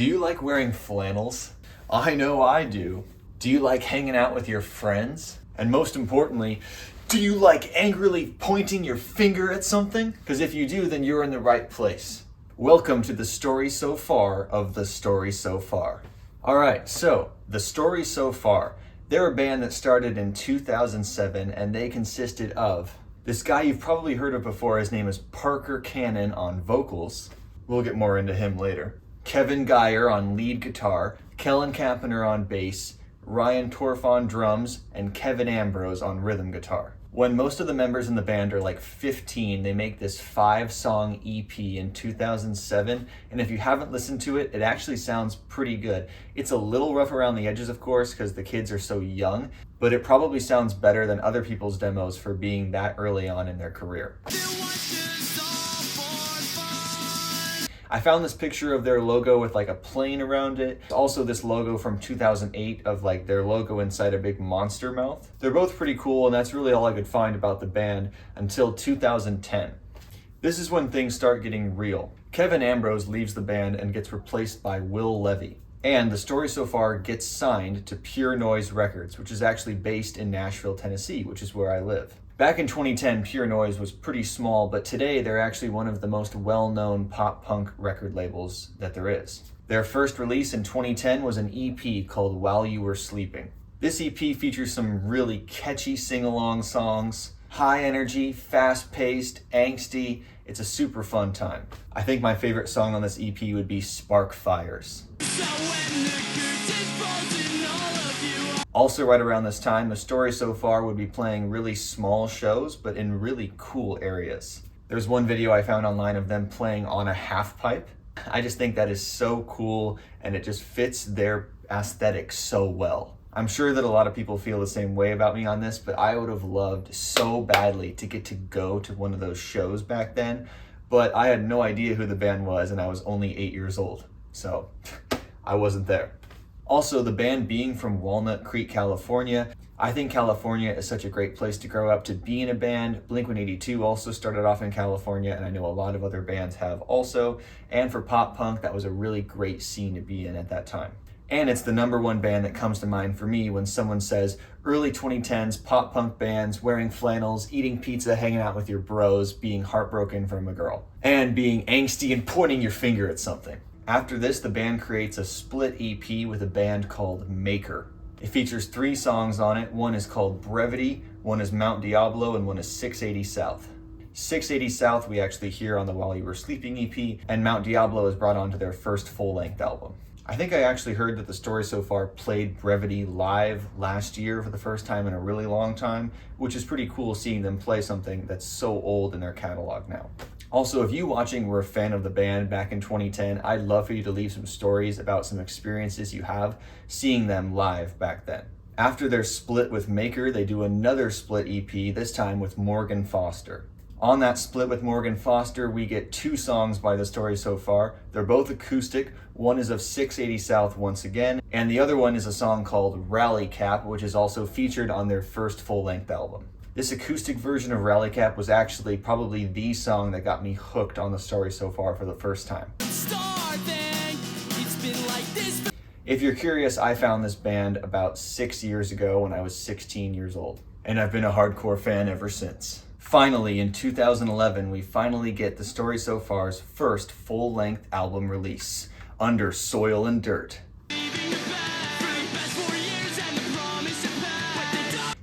Do you like wearing flannels? I know I do. Do you like hanging out with your friends? And most importantly, do you like angrily pointing your finger at something? Because if you do, then you're in the right place. Welcome to the story so far of The Story So Far. All right, so The Story So Far. They're a band that started in 2007 and they consisted of this guy you've probably heard of before. His name is Parker Cannon on vocals. We'll get more into him later. Kevin Geyer on lead guitar, Kellen Kampner on bass, Ryan Torf on drums, and Kevin Ambrose on rhythm guitar. When most of the members in the band are like 15, they make this 5-song EP in 2007, and if you haven't listened to it, it actually sounds pretty good. It's a little rough around the edges, of course, because the kids are so young, but it probably sounds better than other people's demos for being that early on in their career. I found this picture of their logo with like a plane around it. Also this logo from 2008 of like their logo inside a big monster mouth. They're both pretty cool, and that's really all I could find about the band until 2010. This is when things start getting real. Kevin Ambrose leaves the band and gets replaced by Will Levy. And The Story So Far gets signed to Pure Noise Records, which is actually based in Nashville, Tennessee, which is where I live. Back in 2010, Pure Noise was pretty small, but today they're actually one of the most well-known pop-punk record labels that there is. Their first release in 2010 was an EP called While You Were Sleeping. This EP features some really catchy sing-along songs, high energy, fast-paced, angsty. It's a super fun time. I think my favorite song on this EP would be Spark Fires. Also right around this time, The Story So Far would be playing really small shows, but in really cool areas. There's one video I found online of them playing on a half pipe. I just think that is so cool, and it just fits their aesthetic so well. I'm sure that a lot of people feel the same way about me on this, but I would have loved so badly to get to go to one of those shows back then, but I had no idea who the band was, and I was only 8 years old, so I wasn't there. Also, the band being from Walnut Creek, California, I think California is such a great place to grow up to be in a band. Blink-182 also started off in California, and I know a lot of other bands have also. And for pop punk, that was a really great scene to be in at that time. And it's the #1 band that comes to mind for me when someone says early 2010s pop punk bands, wearing flannels, eating pizza, hanging out with your bros, being heartbroken from a girl, and being angsty and pointing your finger at something. After this, the band creates a split EP with a band called Maker. It features 3 songs on it. One is called Brevity, one is Mount Diablo, and one is 680 South. 680 South we actually hear on the While You Were Sleeping EP, and Mount Diablo is brought onto their first full-length album. I think I actually heard that The Story So Far played Brevity live last year for the first time in a really long time, which is pretty cool seeing them play something that's so old in their catalog now. Also, if you watching were a fan of the band back in 2010, I'd love for you to leave some stories about some experiences you have seeing them live back then. After their split with Maker, they do another split EP, this time with Morgan Foster. On that split with Morgan Foster, we get 2 songs by The Story So Far. They're both acoustic. One is of 680 South once again, and the other one is a song called Rally Cap, which is also featured on their first full-length album. This acoustic version of Rally Cap was actually probably the song that got me hooked on The Story So Far for the first time. If you're curious, I found this band about 6 years ago when I was 16 years old, and I've been a hardcore fan ever since. Finally, in 2011, we finally get The Story So Far's first full-length album release, Under Soil and Dirt.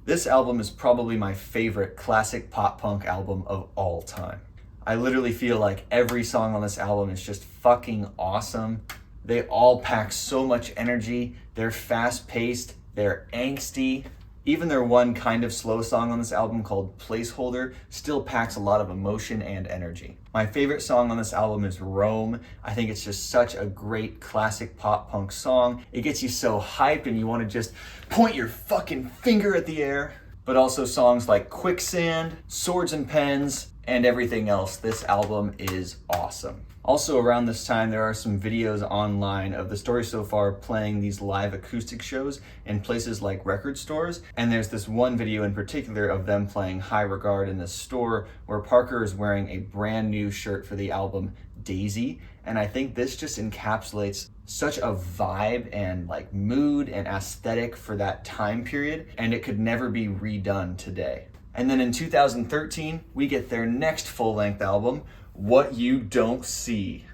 This album is probably my favorite classic pop-punk album of all time. I literally feel like every song on this album is just fucking awesome. They all pack so much energy. They're fast-paced, they're angsty. Even their one kind of slow song on this album called Placeholder still packs a lot of emotion and energy. My favorite song on this album is Rome. I think it's just such a great classic pop punk song. It gets you so hyped and you want to just point your fucking finger at the air. But also songs like Quicksand, Swords and Pens, and everything else. This album is awesome. Also around this time, there are some videos online of The Story So Far playing these live acoustic shows in places like record stores. And there's this one video in particular of them playing High Regard in this store where Parker is wearing a brand new shirt for the album, Daisy. and I think this just encapsulates such a vibe and like mood and aesthetic for that time period, and it could never be redone today. And then in 2013, we get their next full-length album, What You Don't See.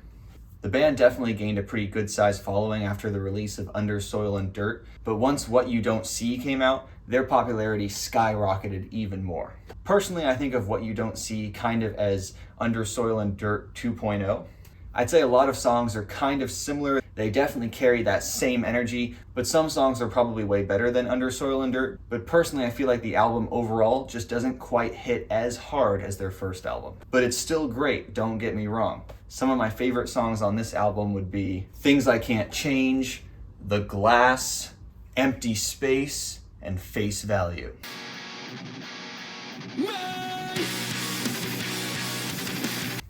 The band definitely gained a pretty good sized following after the release of Under Soil and Dirt, but once What You Don't See came out, their popularity skyrocketed even more. Personally, I think of What You Don't See kind of as Under Soil and Dirt 2.0. I'd say a lot of songs are kind of similar. They definitely carry that same energy, but some songs are probably way better than Under Soil and Dirt. But personally, I feel like the album overall just doesn't quite hit as hard as their first album. But it's still great, don't get me wrong. Some of my favorite songs on this album would be Things I Can't Change, The Glass, Empty Space, and Face Value.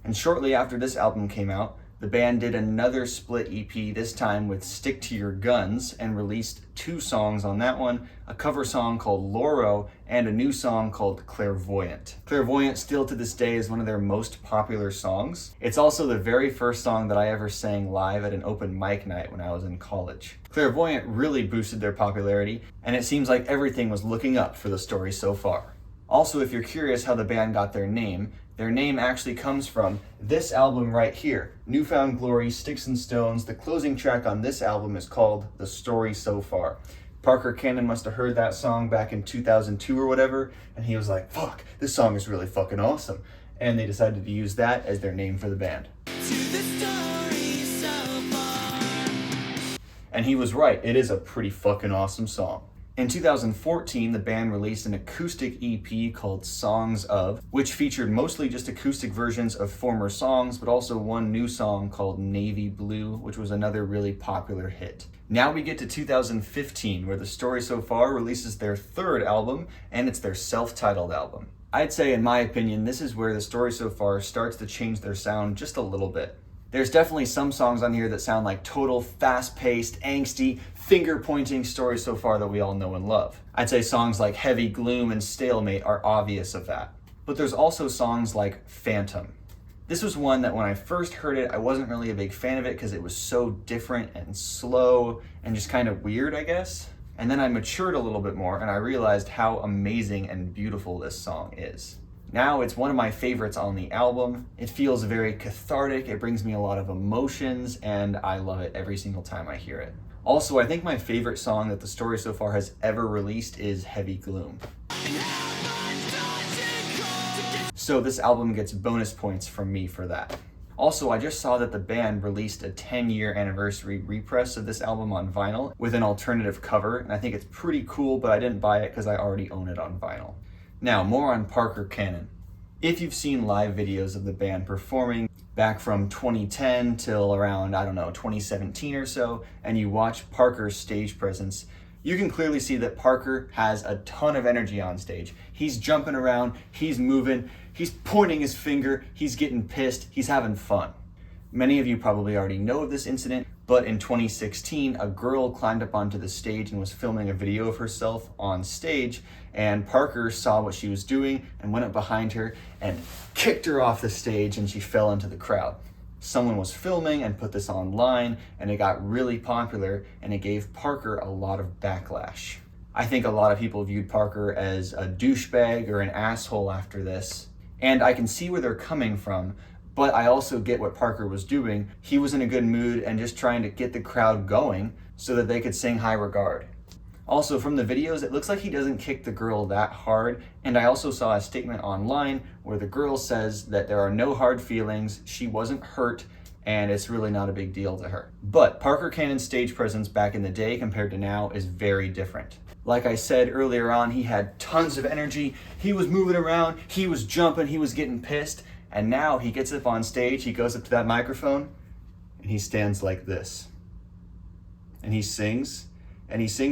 And shortly after this album came out, the band did another split EP, this time with Stick to Your Guns, and released 2 songs on that one, a cover song called Loro and a new song called Clairvoyant. Clairvoyant still to this day is one of their most popular songs. It's also the very first song that I ever sang live at an open mic night when I was in college. Clairvoyant really boosted their popularity, and it seems like everything was looking up for the story so far. Also, if you're curious how the band got their name actually comes from this album right here, Newfound Glory, Sticks and Stones. The closing track on this album is called The Story So Far. Parker Cannon must have heard that song back in 2002 or whatever, and he was like, fuck, this song is really fucking awesome. And they decided to use that as their name for the band. And he was right, it is a pretty fucking awesome song. In 2014, the band released an acoustic EP called Songs Of, which featured mostly just acoustic versions of former songs, but also one new song called Navy Blue, which was another really popular hit. Now we get to 2015, where The Story So Far releases their 3rd album, and it's their self-titled album. I'd say, in my opinion, this is where The Story So Far starts to change their sound just a little bit. There's definitely some songs on here that sound like total fast-paced, angsty, finger-pointing stories so far that we all know and love. I'd say songs like Heavy Gloom and Stalemate are obvious of that. But there's also songs like Phantom. This was one that when I first heard it, I wasn't really a big fan of it because it was so different and slow and just kind of weird, I guess. And then I matured a little bit more and I realized how amazing and beautiful this song is. Now it's one of my favorites on the album. It feels very cathartic, it brings me a lot of emotions, and I love it every single time I hear it. Also, I think my favorite song that The Story So Far has ever released is Heavy Gloom. So this album gets bonus points from me for that. Also, I just saw that the band released a 10-year anniversary repress of this album on vinyl with an alternative cover, and I think it's pretty cool, but I didn't buy it because I already own it on vinyl. Now, more on Parker Cannon. If you've seen live videos of the band performing back from 2010 till around, 2017 or so, and you watch Parker's stage presence, you can clearly see that Parker has a ton of energy on stage. He's jumping around, he's moving, he's pointing his finger, he's getting pissed, he's having fun. Many of you probably already know of this incident, but in 2016, a girl climbed up onto the stage and was filming a video of herself on stage, and Parker saw what she was doing and went up behind her and kicked her off the stage, and she fell into the crowd. Someone was filming and put this online, and it got really popular, and it gave Parker a lot of backlash. I think a lot of people viewed Parker as a douchebag or an asshole after this, and I can see where they're coming from, but I also get what Parker was doing. He was in a good mood and just trying to get the crowd going so that they could sing High Regard. Also, from the videos, it looks like he doesn't kick the girl that hard, and I also saw a statement online where the girl says that there are no hard feelings, she wasn't hurt, and it's really not a big deal to her. But Parker Cannon's stage presence back in the day compared to now is very different. Like I said earlier on, he had tons of energy, he was moving around, he was jumping, he was getting pissed, and now he gets up on stage, he goes up to that microphone, and he stands like this. And he sings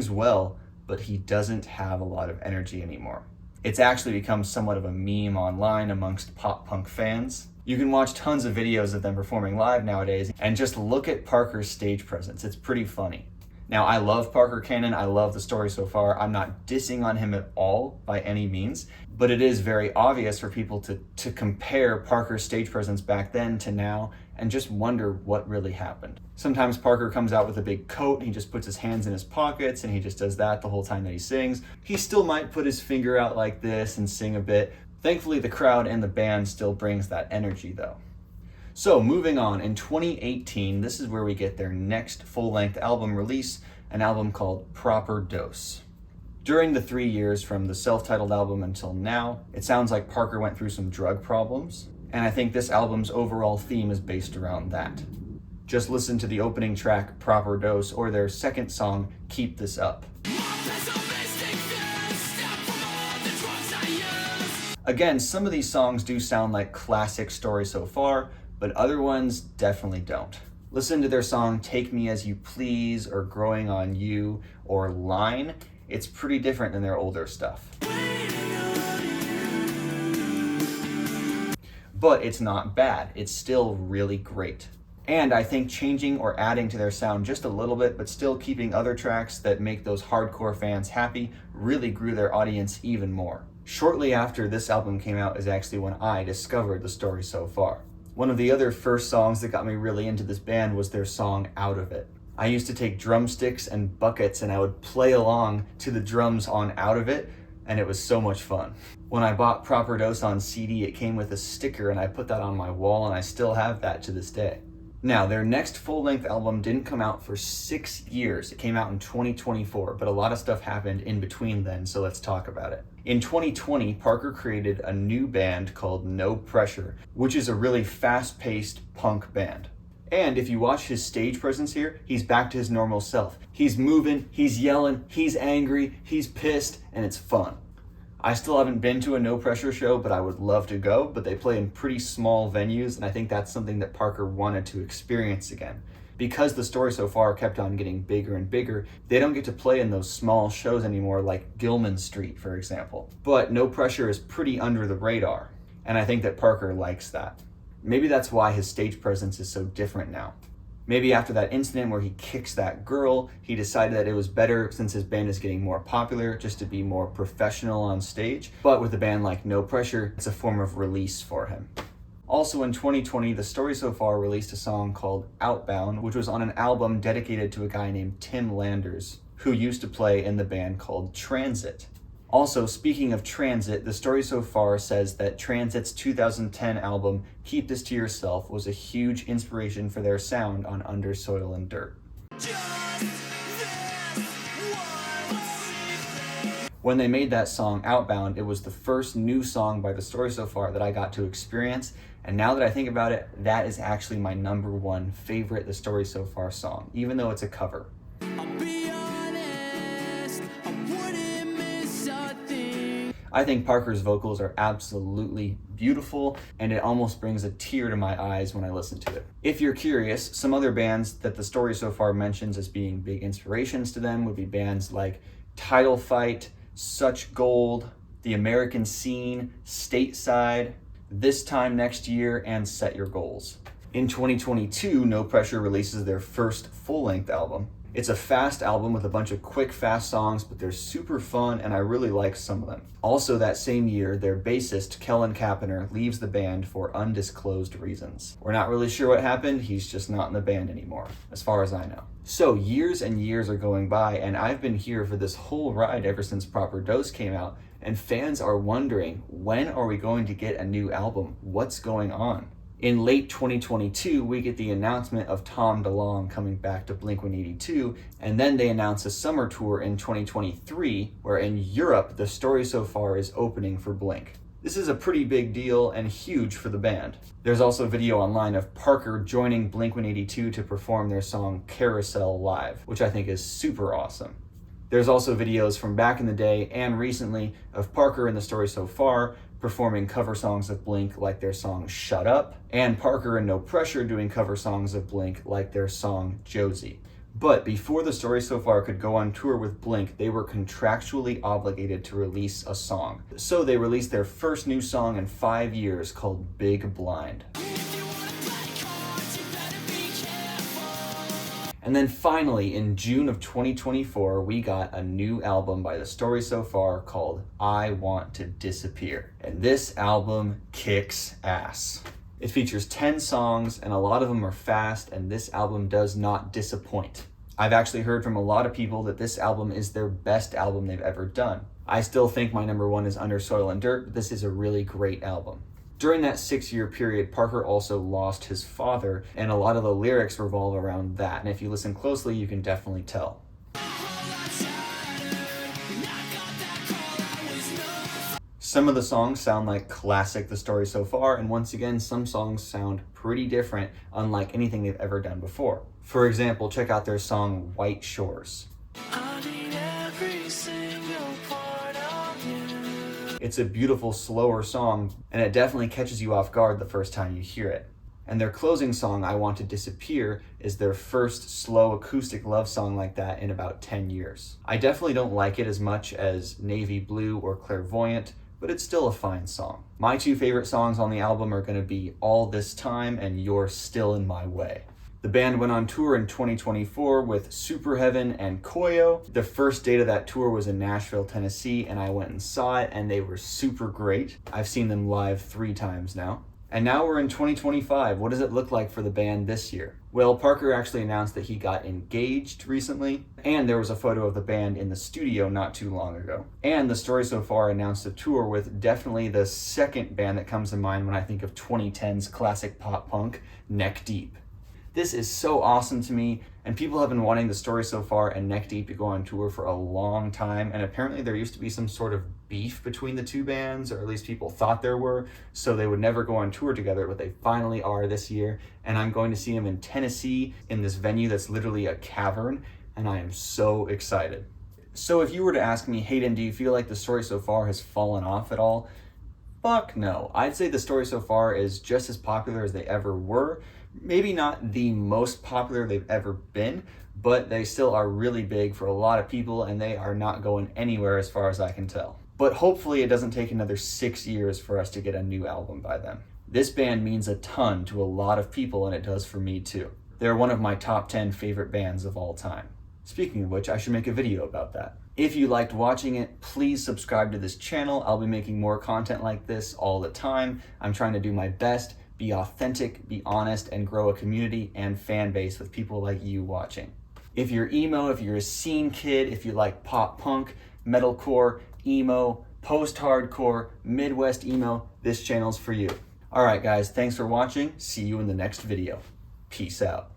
well, but he doesn't have a lot of energy anymore. It's actually become somewhat of a meme online amongst pop punk fans. You can watch tons of videos of them performing live nowadays and just look at Parker's stage presence. It's pretty funny. Now, I love Parker Cannon. I love The Story So Far. I'm not dissing on him at all by any means, but it is very obvious for people to compare Parker's stage presence back then to now and just wonder what really happened. Sometimes Parker comes out with a big coat and he just puts his hands in his pockets and he just does that the whole time that he sings. He still might put his finger out like this and sing a bit. Thankfully, the crowd and the band still brings that energy though. So moving on, in 2018, this is where we get their next full-length album release, an album called Proper Dose. During the 3 years from the self-titled album until now, it sounds like Parker went through some drug problems, and I think this album's overall theme is based around that. Just listen to the opening track, Proper Dose, or their second song, Keep This Up. Again, some of these songs do sound like classic Story So Far, but other ones definitely don't. Listen to their song Take Me As You Please, or Growing On You, or Line. It's pretty different than their older stuff. But it's not bad, it's still really great. And I think changing or adding to their sound just a little bit, but still keeping other tracks that make those hardcore fans happy, really grew their audience even more. Shortly after this album came out is actually when I discovered the Story So Far. One of the other first songs that got me really into this band was their song Out of It. I used to take drumsticks and buckets and I would play along to the drums on Out of It, and it was so much fun. When I bought Proper Dose on CD, it came with a sticker and I put that on my wall, and I still have that to this day. Now, their next full-length album didn't come out for 6 years. It came out in 2024, but a lot of stuff happened in between then, so let's talk about it. In 2020, Parker created a new band called No Pressure, which is a really fast-paced punk band. And if you watch his stage presence here, he's back to his normal self. He's moving, he's yelling, he's angry, he's pissed, and it's fun. I still haven't been to a No Pressure show, but I would love to go, but they play in pretty small venues, and I think that's something that Parker wanted to experience again. Because the Story So Far kept on getting bigger and bigger, they don't get to play in those small shows anymore, like Gilman Street, for example. But No Pressure is pretty under the radar, and I think that Parker likes that. Maybe that's why his stage presence is so different now. Maybe after that incident where he kicks that girl, he decided that it was better, since his band is getting more popular, just to be more professional on stage. But with a band like No Pressure, it's a form of release for him. Also in 2020, the Story So Far released a song called Outbound, which was on an album dedicated to a guy named Tim Landers, who used to play in the band called Transit. Also, speaking of Transit, the Story So Far says that Transit's 2010 album, Keep This To Yourself, was a huge inspiration for their sound on Under Soil and Dirt. When they made that song, Outbound, it was the first new song by the Story So Far that I got to experience, and now that I think about it, that is actually my #1 favorite The Story So Far song, even though it's a cover. I think Parker's vocals are absolutely beautiful, and it almost brings a tear to my eyes when I listen to it. If you're curious, some other bands that the Story So Far mentions as being big inspirations to them would be bands like Title Fight, Such Gold, The American Scene, Stateside, This Time Next Year, and Set Your Goals. In 2022, No Pressure releases their first full-length album. It's a fast album with a bunch of quick, fast songs, but they're super fun, and I really like some of them. Also that same year, their bassist, Kellen Kappener, leaves the band for undisclosed reasons. We're not really sure what happened, he's just not in the band anymore, as far as I know. So years and years are going by, and I've been here for this whole ride ever since Proper Dose came out, and fans are wondering, when are we going to get a new album? What's going on? In late 2022, we get the announcement of Tom DeLonge coming back to Blink-182, and then they announce a summer tour in 2023, where in Europe, the Story So Far is opening for Blink. This is a pretty big deal and huge for the band. There's also a video online of Parker joining Blink-182 to perform their song Carousel live, which I think is super awesome. There's also videos from back in the day and recently of Parker and the Story So Far performing cover songs of Blink like their song Shut Up, and Parker and No Pressure doing cover songs of Blink like their song Josie. But before the Story So Far could go on tour with Blink, they were contractually obligated to release a song. So they released their first new song in 5 years called Big Blind. And then finally, in June of 2024, we got a new album by the Story So Far called I Want to Disappear. And this album kicks ass. It features 10 songs and a lot of them are fast, and this album does not disappoint. I've actually heard from a lot of people that this album is their best album they've ever done. I still think my number one is Under Soil and Dirt, but this is a really great album. During that 6-year period, Parker also lost his father, and a lot of the lyrics revolve around that, and if you listen closely, you can definitely tell. Some of the songs sound like classic The Story So Far, and once again, some songs sound pretty different, unlike anything they've ever done before. For example, check out their song White Shores. It's a beautiful, slower song, and it definitely catches you off guard the first time you hear it. And their closing song, I Want to Disappear, is their first slow acoustic love song like that in about 10 years. I definitely don't like it as much as Navy Blue or Clairvoyant, but it's still a fine song. My two favorite songs on the album are going to be All This Time and You're Still in My Way. The band went on tour in 2024 with Super Heaven and Koyo. The first date of that tour was in Nashville, Tennessee, and I went and saw it, and they were super great. I've seen them live 3 times now. And now we're in 2025. What does it look like for the band this year? Well, Parker actually announced that he got engaged recently, and there was a photo of the band in the studio not too long ago. And The Story So Far announced a tour with definitely the second band that comes to mind when I think of 2010's classic pop punk, Neck Deep. This is so awesome to me, and people have been wanting The Story So Far and Neck Deep to go on tour for a long time, and apparently there used to be some sort of beef between the two bands, or at least people thought there were, so they would never go on tour together, but they finally are this year, and I'm going to see them in Tennessee in this venue that's literally a cavern, and I am so excited. So if you were to ask me, Hayden, do you feel like The Story So Far has fallen off at all? Fuck no. I'd say The Story So Far is just as popular as they ever were. Maybe not the most popular they've ever been, but they still are really big for a lot of people, and they are not going anywhere as far as I can tell. But hopefully it doesn't take another 6 years for us to get a new album by them. This band means a ton to a lot of people, and it does for me too. They're one of my top 10 favorite bands of all time. Speaking of which, I should make a video about that. If you liked watching it, please subscribe to this channel. I'll be making more content like this all the time. I'm trying to do my best, be authentic, be honest, and grow a community and fan base with people like you watching. If you're emo, if you're a scene kid, if you like pop punk, metalcore, emo, post-hardcore, Midwest emo, this channel's for you. All right, guys, thanks for watching. See you in the next video. Peace out.